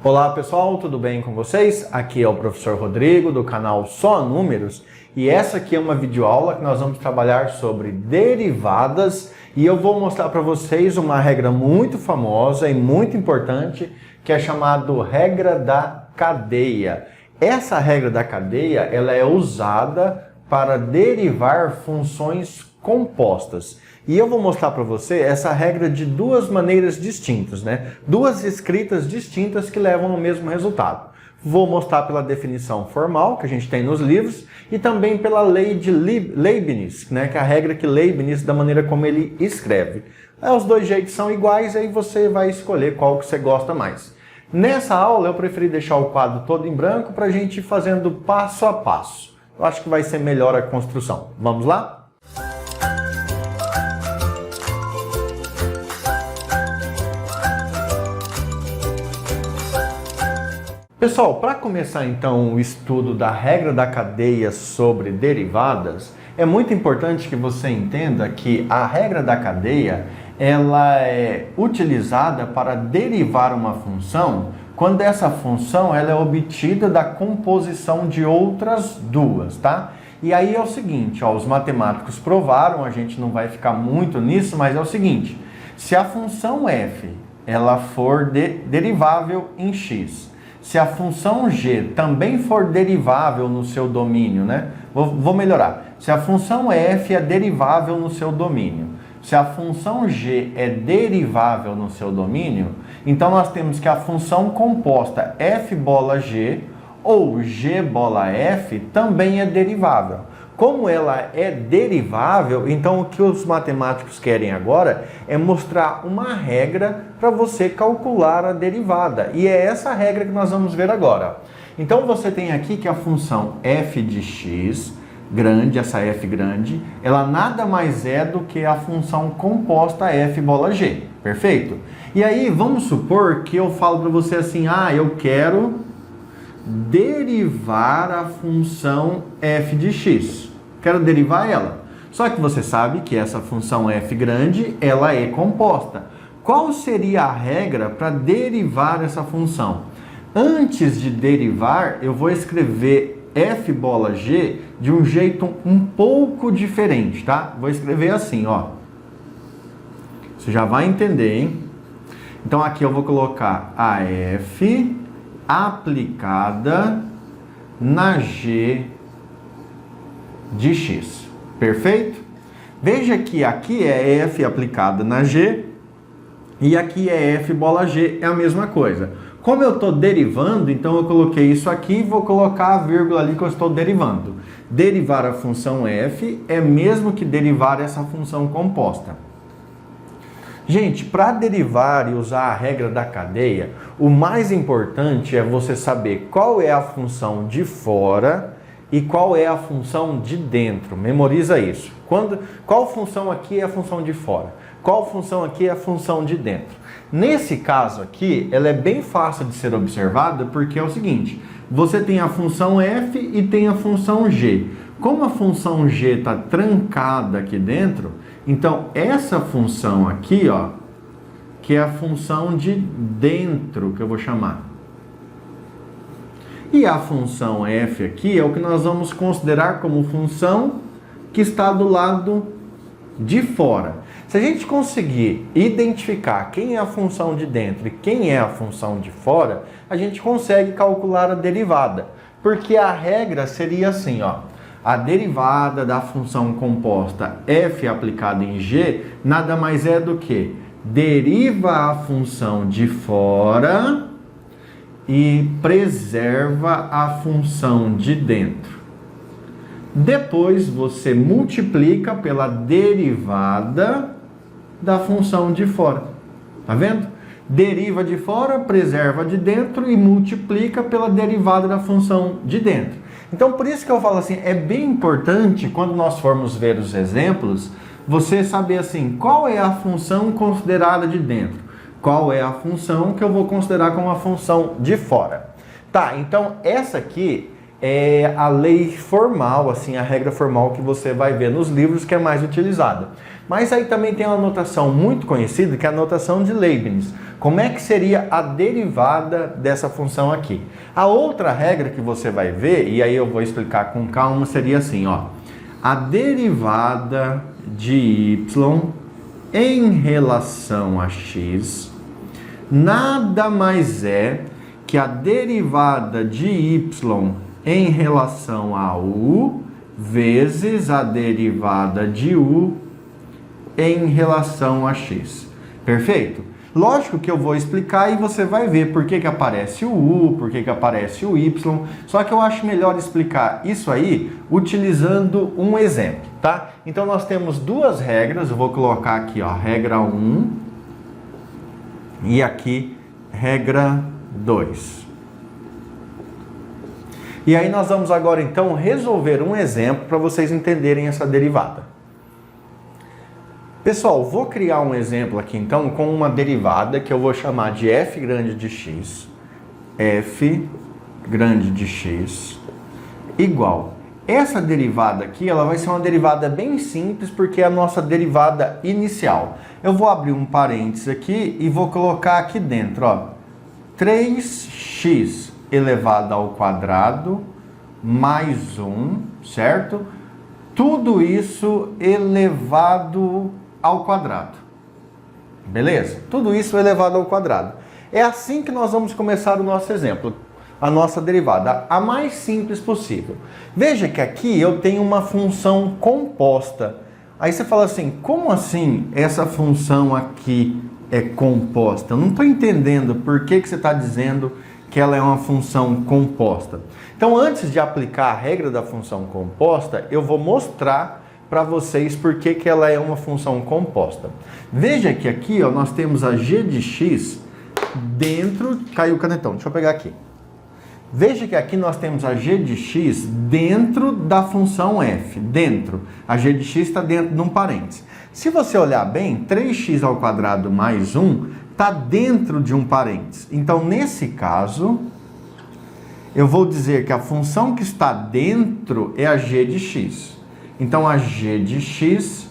Olá pessoal, tudo bem com vocês? Aqui é o professor Rodrigo do canal Só Números e essa aqui é uma videoaula que nós vamos trabalhar sobre derivadas e eu vou mostrar para vocês uma regra muito famosa e muito importante que é chamada regra da cadeia. Essa regra da cadeia ela é usada para derivar funções compostas. E eu vou mostrar para você essa regra de duas maneiras distintas, né? Duas escritas distintas que levam ao mesmo resultado. Vou mostrar pela definição formal que a gente tem nos livros e também pela lei de Leibniz, né? Que é a regra que Leibniz, da maneira como ele escreve. Os dois jeitos são iguais, aí você vai escolher qual que você gosta mais. Nessa aula eu preferi deixar o quadro todo em branco para a gente ir fazendo passo a passo. Eu acho que vai ser melhor a construção. Vamos lá? Pessoal, para começar então o estudo da regra da cadeia sobre derivadas, é muito importante que você entenda que a regra da cadeia ela é utilizada para derivar uma função quando essa função ela é obtida da composição de outras duas, tá? E aí é o seguinte, ó, os matemáticos provaram, a gente não vai ficar muito nisso, mas é o seguinte, se a função f ela for derivável em x, se a função g também for derivável no seu domínio, né? Vou melhorar. Se a função f é derivável no seu domínio, se a função g é derivável no seu domínio, então nós temos que a função composta f bola g ou g bola f também é derivável. Como ela é derivável, então o que os matemáticos querem agora é mostrar uma regra para você calcular a derivada. E é essa regra que nós vamos ver agora. Então você tem aqui que a função f de x, grande, essa f grande, ela nada mais é do que a função composta f bola g. Perfeito? E aí vamos supor que eu falo para você assim, eu quero derivar a função f de x. Quero derivar ela. Só que você sabe que essa função f grande, ela é composta. Qual seria a regra para derivar essa função? Antes de derivar, eu vou escrever f bola g de um jeito um pouco diferente, tá? Vou escrever assim, ó. Você já vai entender, hein? Então aqui eu vou colocar a f aplicada na g de x. Perfeito? Veja que aqui é f aplicada na g e aqui é f bola g, é a mesma coisa. Como eu estou derivando, então eu coloquei isso aqui e vou colocar a vírgula ali que eu estou derivando. Derivar a função f é mesmo que derivar essa função composta. Gente, para derivar e usar a regra da cadeia, o mais importante é você saber qual é a função de fora e qual é a função de dentro. Memoriza isso. Qual função aqui é a função de fora? Qual função aqui é a função de dentro? Nesse caso aqui, ela é bem fácil de ser observada porque é o seguinte, você tem a função f e tem a função g. Como a função g está trancada aqui dentro, então essa função aqui, ó, que é a função de dentro, que eu vou chamar. E a função f aqui é o que nós vamos considerar como função que está do lado de fora. Se a gente conseguir identificar quem é a função de dentro e quem é a função de fora, a gente consegue calcular a derivada. Porque a regra seria assim, ó. A derivada da função composta f aplicada em g nada mais é do que deriva a função de fora e preserva a função de dentro. Depois você multiplica pela derivada da função de fora. Tá vendo? Deriva de fora, preserva de dentro e multiplica pela derivada da função de dentro. Então por isso que eu falo assim, é bem importante quando nós formos ver os exemplos, você saber assim, qual é a função considerada de dentro? Qual é a função que eu vou considerar como a função de fora? Tá, então essa aqui é a lei formal, assim, a regra formal que você vai ver nos livros que é mais utilizada. Mas aí também tem uma notação muito conhecida, que é a notação de Leibniz. Como é que seria a derivada dessa função aqui? A outra regra que você vai ver, e aí eu vou explicar com calma, seria assim, ó. A derivada de y em relação a x nada mais é que a derivada de y em relação a u vezes a derivada de u em relação a x. Perfeito? Lógico que eu vou explicar e você vai ver por que aparece o u, por que aparece o y, só que eu acho melhor explicar isso aí utilizando um exemplo, tá? Então nós temos duas regras, eu vou colocar aqui, ó, regra 1 e aqui regra 2. E aí nós vamos agora então resolver um exemplo para vocês entenderem essa derivada. Pessoal, vou criar um exemplo aqui então com uma derivada que eu vou chamar de f grande de x, f grande de x, igual. Essa derivada aqui, ela vai ser uma derivada bem simples porque é a nossa derivada inicial. Eu vou abrir um parênteses aqui e vou colocar aqui dentro, ó, 3x elevado ao quadrado mais 1, certo? Tudo isso elevado ao quadrado. Beleza? Tudo isso elevado ao quadrado. É assim que nós vamos começar o nosso exemplo, a nossa derivada, a mais simples possível. Veja que aqui eu tenho uma função composta. Aí você fala assim, como assim essa função aqui é composta? Eu não estou entendendo por que você está dizendo que ela é uma função composta. Então, antes de aplicar a regra da função composta, eu vou mostrar para vocês por que ela é uma função composta. Veja que aqui, ó, nós temos a g de x dentro... Caiu o canetão, deixa eu pegar aqui. Veja que aqui nós temos a g de x dentro da função f. Dentro. A g de x está dentro de um parênteses. Se você olhar bem, 3x ao quadrado mais 1 está dentro de um parênteses. Então, nesse caso, eu vou dizer que a função que está dentro é a g de x. Então, a g de x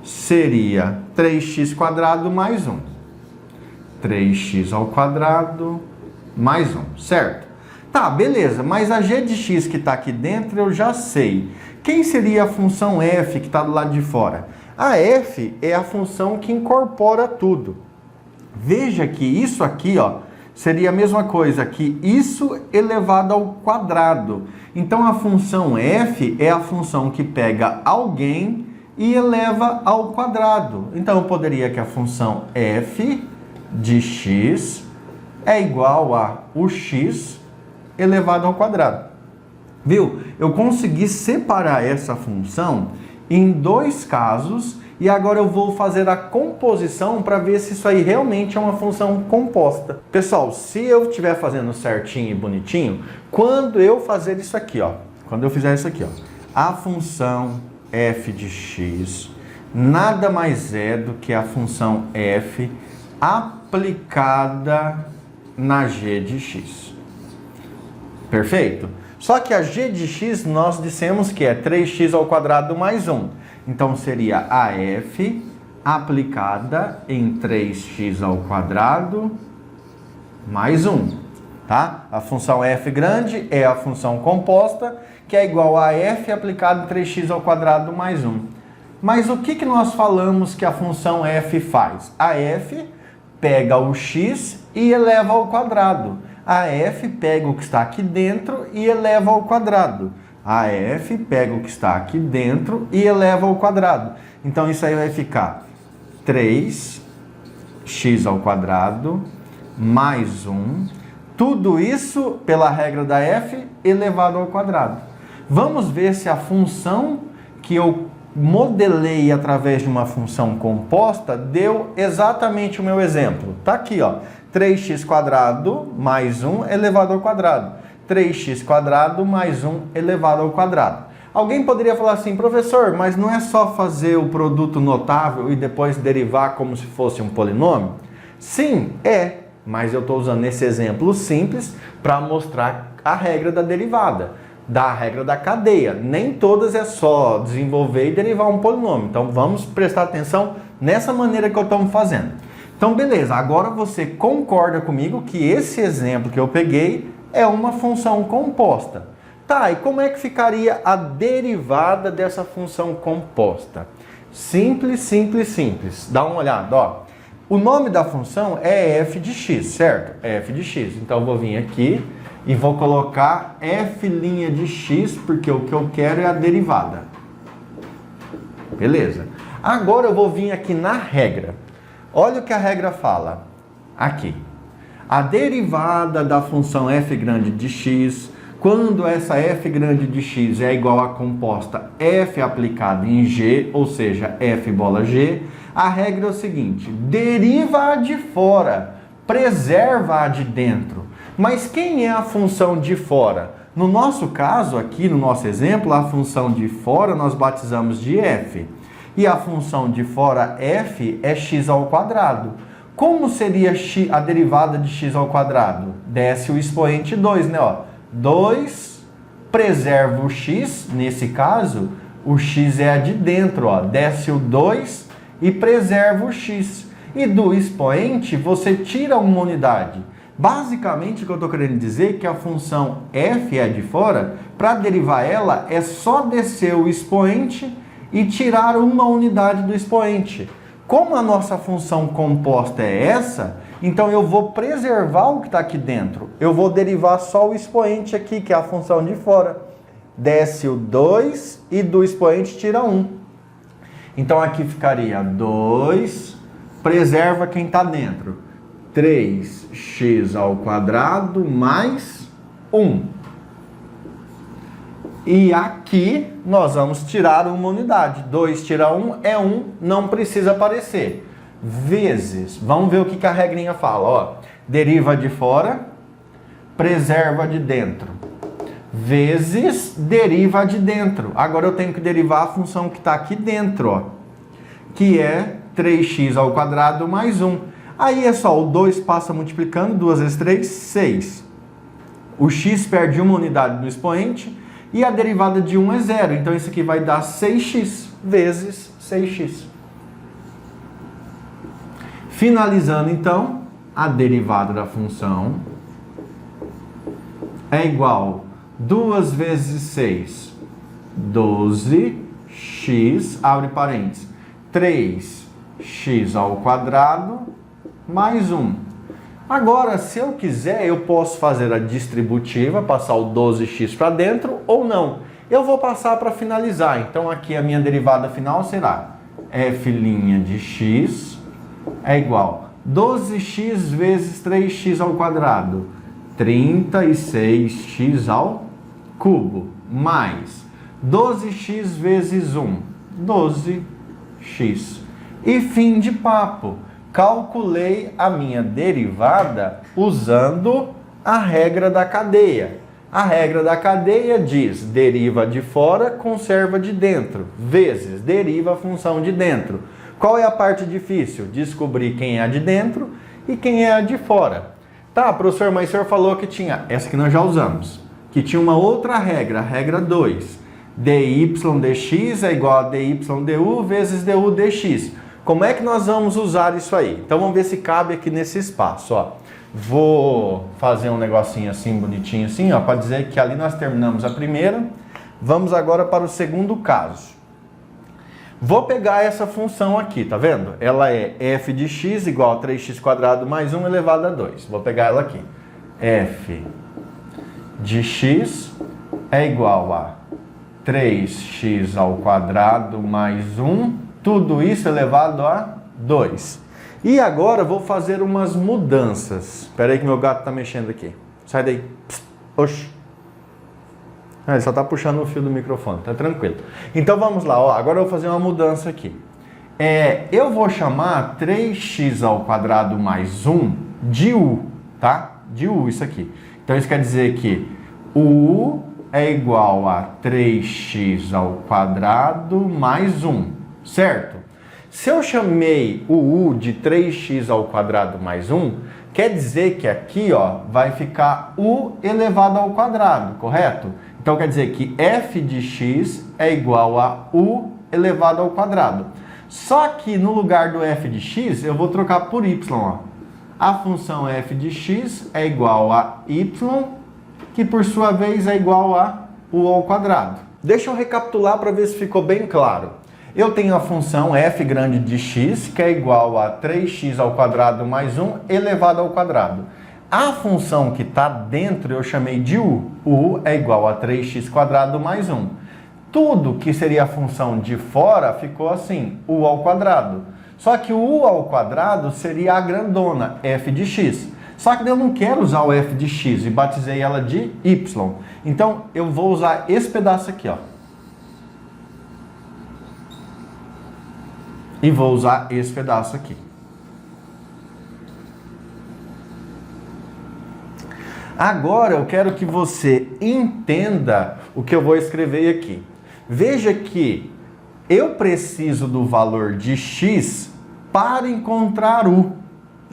seria 3x quadrado mais 1. 3x ao quadrado mais 1, certo? Tá, beleza, mas a g de x que está aqui dentro eu já sei. Quem seria a função f que está do lado de fora? A f é a função que incorpora tudo. Veja que isso aqui, ó, seria a mesma coisa que isso elevado ao quadrado. Então, a função f é a função que pega alguém e eleva ao quadrado. Então, eu poderia que a função f de x é igual a o x elevado ao quadrado. Viu? Eu consegui separar essa função em dois casos e agora eu vou fazer a composição para ver se isso aí realmente é uma função composta. Pessoal, se eu estiver fazendo certinho e bonitinho, quando eu fazer isso aqui, ó, quando eu fizer isso aqui, ó, a função f de x nada mais é do que a função f aplicada na g de x. Perfeito? Só que a g de x nós dissemos que é 3x ao quadrado mais 1. Então, seria a f aplicada em 3x ao quadrado mais 1, tá? A função f grande é a função composta, que é igual a f aplicado em 3x ao quadrado mais 1. Mas o que nós falamos que a função f faz? A f pega o x e eleva ao quadrado. A f pega o que está aqui dentro e eleva ao quadrado. A f pega o que está aqui dentro e eleva ao quadrado. Então, isso aí vai ficar 3x ao quadrado mais 1. Tudo isso, pela regra da f, elevado ao quadrado. Vamos ver se a função que eu modelei através de uma função composta deu exatamente o meu exemplo. Tá aqui, ó. 3x quadrado mais 1 elevado ao quadrado. 3x quadrado mais 1 elevado ao quadrado. Alguém poderia falar assim, professor, mas não é só fazer o produto notável e depois derivar como se fosse um polinômio? Sim, é, mas eu estou usando esse exemplo simples para mostrar a regra da derivada. da regra da cadeia. Nem todas é só desenvolver e derivar um polinômio. Então vamos prestar atenção nessa maneira que eu estou fazendo. Então beleza, agora você concorda comigo que esse exemplo que eu peguei é uma função composta. Tá, e como é que ficaria a derivada dessa função composta? Simples, simples, simples. Dá uma olhada, ó. O nome da função é f de x, certo? f de x. Então eu vou vir aqui e vou colocar f' de x, porque o que eu quero é a derivada. Beleza. Agora eu vou vir aqui na regra. Olha o que a regra fala. Aqui. A derivada da função f grande de x, quando essa f grande de x é igual à composta f aplicada em g, ou seja, f bola g, a regra é o seguinte: deriva a de fora, preserva a de dentro. Mas quem é a função de fora? No nosso caso, aqui no nosso exemplo, a função de fora nós batizamos de f. E a função de fora f é x ao quadrado. Como seria a derivada de x ao quadrado? Desce o expoente 2, né? Ó, 2 preserva o x, nesse caso, o x é a de dentro, ó. Desce o 2 e preserva o x. E do expoente você tira uma unidade. Basicamente, o que eu estou querendo dizer é que a função f é a de fora, para derivar ela é só descer o expoente e tirar uma unidade do expoente. Como a nossa função composta é essa, então eu vou preservar o que está aqui dentro. Eu vou derivar só o expoente aqui, que é a função de fora. Desce o 2 e do expoente tira 1. Então aqui ficaria 2, preserva quem está dentro. 3x ao quadrado mais 1. E aqui nós vamos tirar uma unidade. 2 tira 1 é 1, não precisa aparecer. Vezes, vamos ver o que a regrinha fala. Ó, deriva de fora, preserva de dentro. Vezes, deriva de dentro. Agora eu tenho que derivar a função que está aqui dentro, ó, que é 3x ao quadrado mais 1. Aí é só, o 2 passa multiplicando, 2 vezes 3, 6. O x perde uma unidade no expoente e a derivada de 1 é 0. Então isso aqui vai dar 6x vezes 6x. Finalizando então, a derivada da função é igual a 2 vezes 6, 12x, abre parênteses, 3x ao quadrado mais 1. Agora, se eu quiser, eu posso fazer a distributiva, passar o 12x para dentro ou não. Eu vou passar para finalizar. Então, aqui a minha derivada final será f' de x é igual a 12x vezes 3x ao quadrado, 36x ao cubo, mais 12x vezes 1, 12x. E fim de papo. Calculei a minha derivada usando a regra da cadeia. A regra da cadeia diz: deriva de fora, conserva de dentro, vezes deriva a função de dentro. Qual é a parte difícil? Descobrir quem é a de dentro e quem é a de fora. Tá, professor, mas o senhor falou que tinha, essa que nós já usamos, que tinha uma outra regra, a regra 2. dy dx é igual a dy du vezes du dx. Como é que nós vamos usar isso aí? Então vamos ver se cabe aqui nesse espaço, ó. Vou fazer um negocinho assim, bonitinho assim, ó, para dizer que ali nós terminamos a primeira. Vamos agora para o segundo caso. Vou pegar essa função aqui, tá vendo? Ela é f de x igual a 3x² mais 1 elevado a 2. Vou pegar ela aqui. f de x é igual a 3x ao quadrado mais 1, tudo isso elevado a 2. E agora vou fazer umas mudanças. Espera aí que meu gato está mexendo aqui. Sai daí. Psst. Oxi. Ele só está puxando o fio do microfone, tá tranquilo. Então vamos lá, ó. Agora eu vou fazer uma mudança aqui. Eu vou chamar 3x ao quadrado mais 1 de u, tá? De u, isso aqui. Então isso quer dizer que u é igual a 3x ao quadrado mais 1, certo? Se eu chamei o u de 3x ao quadrado mais 1, Quer dizer que aqui, ó, vai ficar u elevado ao quadrado, correto? Então quer dizer que f de x é igual a u elevado ao quadrado. Só que no lugar do f de x, eu vou trocar por y, ó. A função f de x é igual a y, que por sua vez é igual a u ao quadrado. Deixa eu recapitular para ver se ficou bem claro. Eu tenho a função f grande de x, que é igual a 3x ao quadrado mais 1 elevado ao quadrado. A função que está dentro eu chamei de u. U é igual a 3x quadrado mais 1. Tudo que seria a função de fora ficou assim, u ao quadrado. Só que o u ao quadrado seria a grandona, f de x. Só que eu não quero usar o f de x e batizei ela de y. Então eu vou usar esse pedaço aqui, ó. E vou usar esse pedaço aqui. Agora eu quero que você entenda o que eu vou escrever aqui. Veja que eu preciso do valor de x para encontrar u.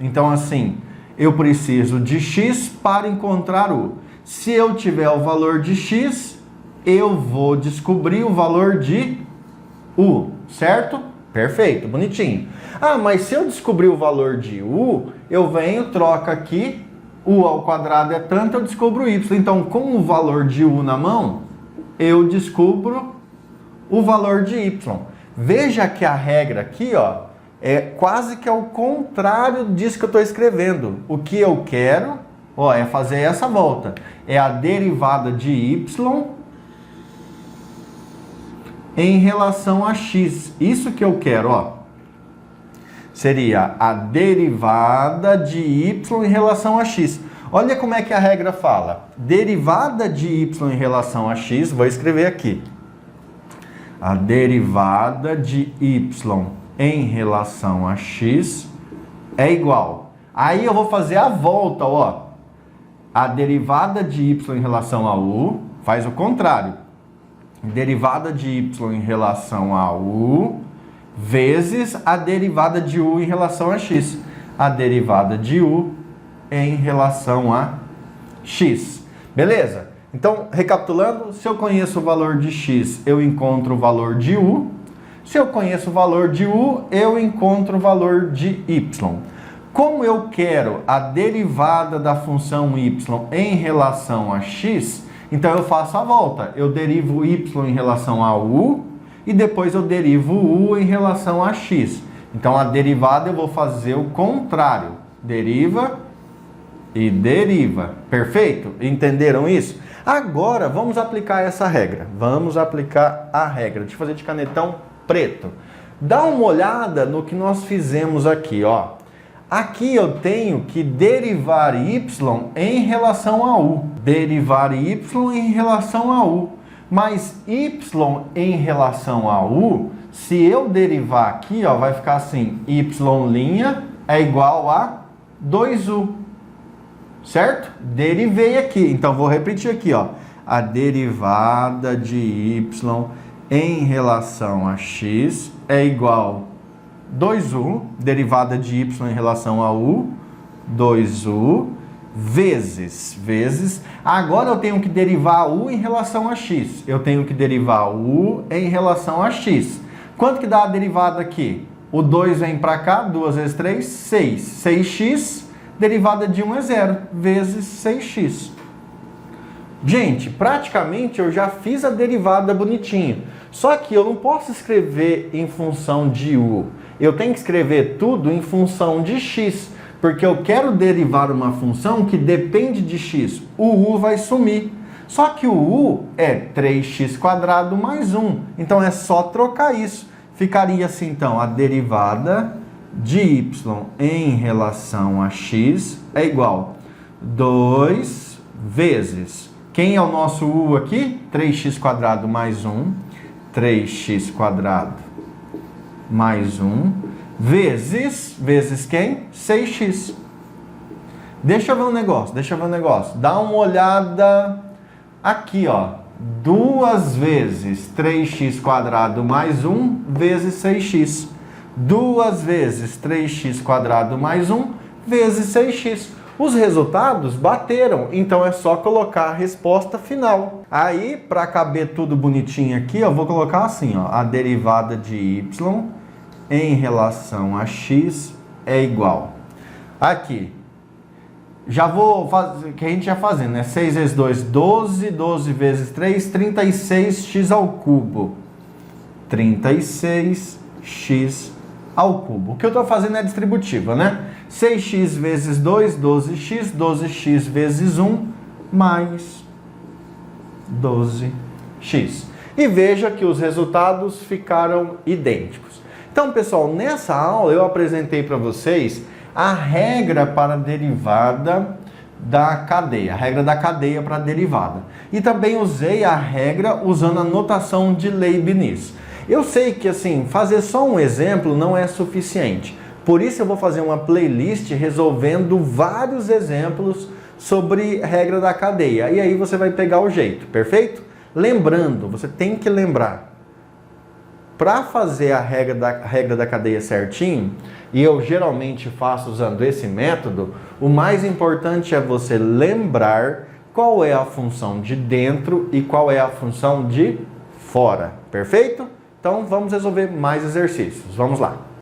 Então assim, eu preciso de x para encontrar u. Se eu tiver o valor de x, eu vou descobrir o valor de u, certo? Perfeito, bonitinho. Ah, mas se eu descobrir o valor de u, eu venho, troco aqui, u ao quadrado é tanto, eu descubro y. Então, com o valor de u na mão, eu descubro o valor de y. Veja que a regra aqui, ó, é quase que ao contrário disso que eu estou escrevendo. O que eu quero, ó, é fazer essa volta. É a derivada de y em relação a x. Isso que eu quero, ó. Seria a derivada de y em relação a x. Olha como é que a regra fala. Derivada de y em relação a x, vou escrever aqui. A derivada de y em relação a x é igual. Aí eu vou fazer a volta, ó. A derivada de y em relação a u faz o contrário. Derivada de y em relação a u vezes a derivada de u em relação a x. A derivada de u em relação a x. Beleza? Então, recapitulando, se eu conheço o valor de x, eu encontro o valor de u. Se eu conheço o valor de u, eu encontro o valor de y. Como eu quero a derivada da função y em relação a x, então eu faço a volta. Eu derivo y em relação a u e depois eu derivo u em relação a x. Então a derivada eu vou fazer o contrário. Deriva e deriva. Perfeito? Entenderam isso? Agora vamos aplicar essa regra. Vamos aplicar a regra. Deixa eu fazer de canetão preto. Dá uma olhada no que nós fizemos aqui, ó. Aqui eu tenho que derivar y em relação a u. Derivar y em relação a u. Mas y em relação a u, se eu derivar aqui, ó, vai ficar assim. Y' é igual a 2u. Certo? Derivei aqui. Então vou repetir aqui, ó. A derivada de y em relação a x é igual a 2u, derivada de y em relação a u, 2u, vezes. Agora eu tenho que derivar u em relação a x. Eu tenho que derivar u em relação a x. Quanto que dá a derivada aqui? O 2 vem para cá, 2 vezes 3, 6. 6x, derivada de 1 é 0, vezes 6x. Gente, praticamente eu já fiz a derivada bonitinho. Só que eu não posso escrever em função de u. Eu tenho que escrever tudo em função de x, porque eu quero derivar uma função que depende de x. O u vai sumir. Só que o u é 3x² mais 1. Então é só trocar isso. Ficaria assim, então, a derivada de y em relação a x é igual a 2 vezes... Quem é o nosso u aqui? 3x² mais 1. 3x² mais 1 vezes quem? 6x. Deixa eu ver um negócio. Dá uma olhada aqui, ó. 2 vezes 3x² mais 1 vezes 6x. 2 vezes 3x² mais 1 vezes 6x. Os resultados bateram, então é só colocar a resposta final. Aí, para caber tudo bonitinho aqui, eu vou colocar assim, ó, a derivada de y em relação a x é igual. Aqui, já vou fazer o que a gente ia fazendo, né? 6 vezes 2, 12, 12 vezes 3, 36x ao cubo. 36x ao cubo. O que eu estou fazendo é distributiva, né? 6x vezes 2, 12x, 12x vezes 1, mais 12x. E veja que os resultados ficaram idênticos. Então, pessoal, nessa aula eu apresentei para vocês a regra para a derivada da cadeia, a regra da cadeia para a derivada. E também usei a regra usando a notação de Leibniz. Eu sei que, assim, fazer só um exemplo não é suficiente. Por isso eu vou fazer uma playlist resolvendo vários exemplos sobre regra da cadeia. E aí você vai pegar o jeito, perfeito? Lembrando, você tem que lembrar, para fazer a regra da cadeia certinho, e eu geralmente faço usando esse método, o mais importante é você lembrar qual é a função de dentro e qual é a função de fora, perfeito? Então vamos resolver mais exercícios. Vamos lá.